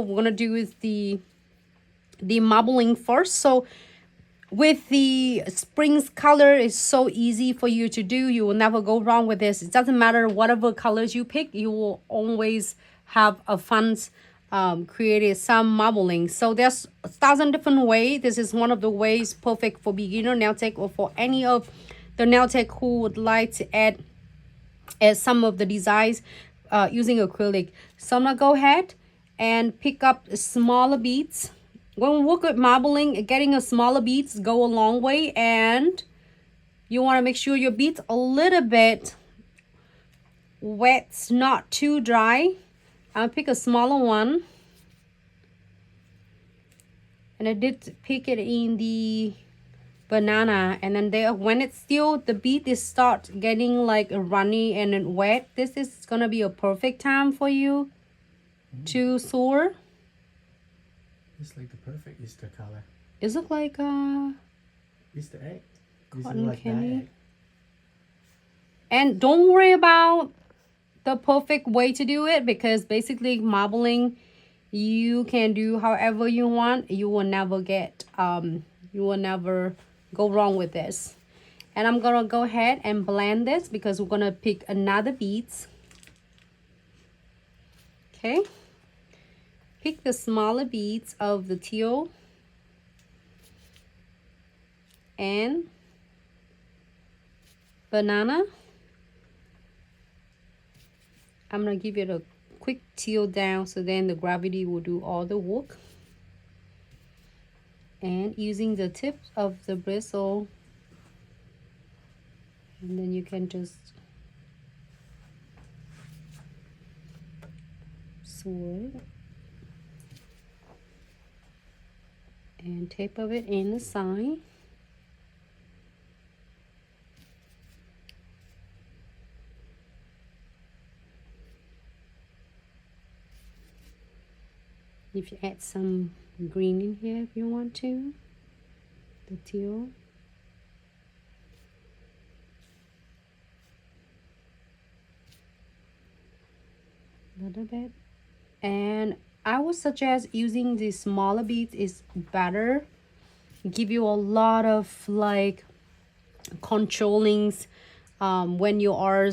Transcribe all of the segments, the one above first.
we're gonna do is the marbling first. So with the springs color, it's so easy for you to do. You will never go wrong with this. It doesn't matter whatever colors you pick, you will always have a fun created some marbling. So there's 1,000 different ways. This is one of the ways perfect for beginner nail tech or for any of the nail tech who would like to add some of the designs using acrylic. So I'm gonna go ahead and pick up smaller beads. When we work with marbling, getting a smaller beads go a long way, and you want to make sure your beads a little bit wet, not too dry. I'll pick a smaller one, and I did pick it in the banana, and then there when it's still the bead is start getting like runny and then wet, this is gonna be a perfect time for you to sew. It's like the perfect Easter color. Is it like Easter egg? Cotton like candy? egg? And don't worry about the perfect way to do it, because basically marbling, you can do however you want. You will never get you will never go wrong with this. And I'm gonna go ahead and blend this because we're gonna pick another beads. Okay, pick the smaller beads of the teal and banana. I'm gonna give it a quick teal down so then the gravity will do all the work. And using the tips of the bristle, and then you can just sew it and tape of it in the side. If you add some green in here if you want to, the teal. A little bit. And I would suggest using the smaller beads is better. Give you a lot of like controllings when you are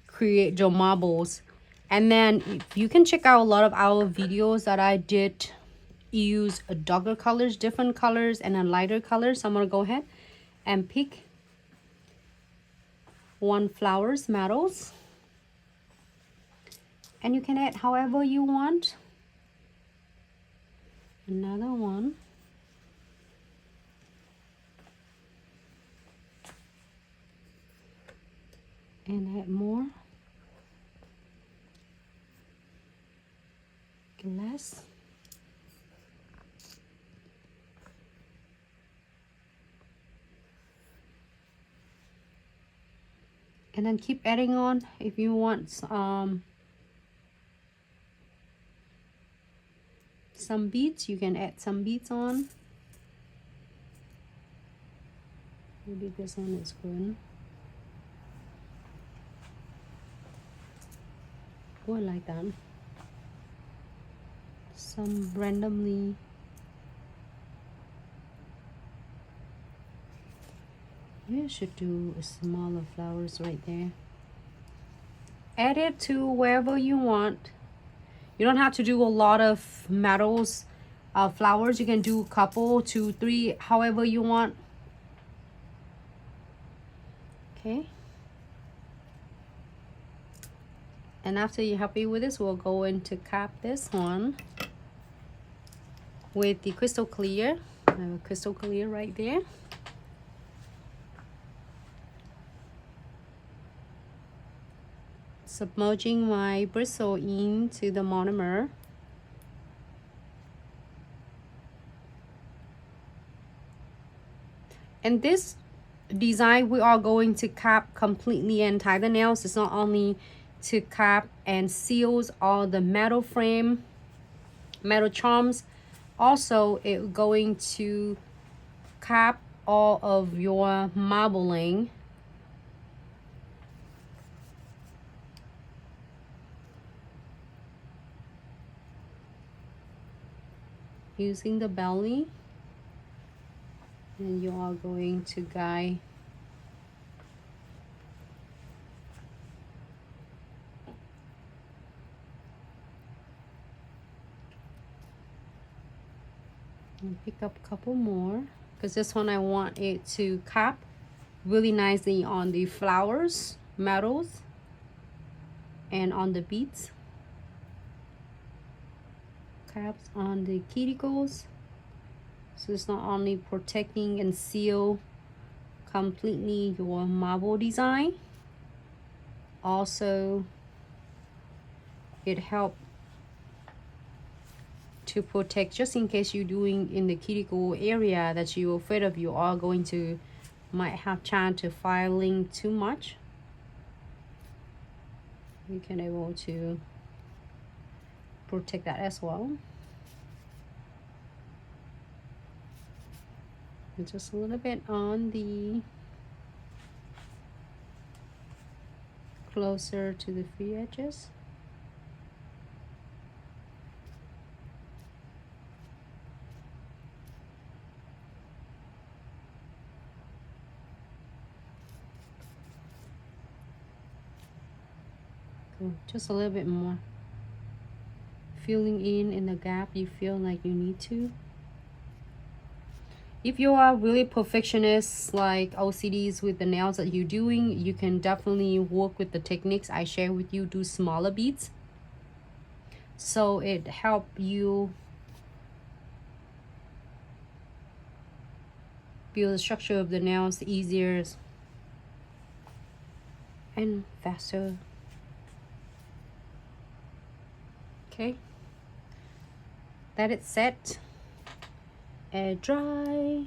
create your marbles. And then you can check out a lot of our videos that I did use darker colors, different colors, and then lighter colors. So I'm gonna go ahead and pick one flowers metals, and you can add however you want. Another one. And add more. Less. And then keep adding on. If you want some beads, you can add some beads on. Maybe this one is good. Oh, I like that. Some randomly you should do smaller flowers right there. Add it to wherever you want. You don't have to do a lot of metals flowers. You can do a couple, 2, 3, however you want. Okay, and after you're happy with this, we'll go into cap this one with the crystal clear. I have a crystal clear right there. Submerging my bristle into the monomer. And this design, we are going to cap completely and tie the nails. It's not only to cap and seals all the metal frame, metal charms. Also, it's going to cap all of your marbling. using the belly, and you are going to guide and pick up a couple more, because this one I want it to cap really nicely on the flowers, metals, and on the beads. Caps on the cuticles, so it's not only protecting and seal completely your marble design, also it helps to protect, just in case you're doing in the cuticle area that you're afraid of you are going to might have chance to filing too much. You can able to protect that as well. And just a little bit on the closer to the free edges. Cool. Just a little bit more. Filling in the gap you feel like you need to. If you are really perfectionist, like OCDs with the nails that you're doing, you can definitely work with the techniques I share with you. Do smaller beads, so it help you build the structure of the nails easier and faster. Okay, let it set, air dry.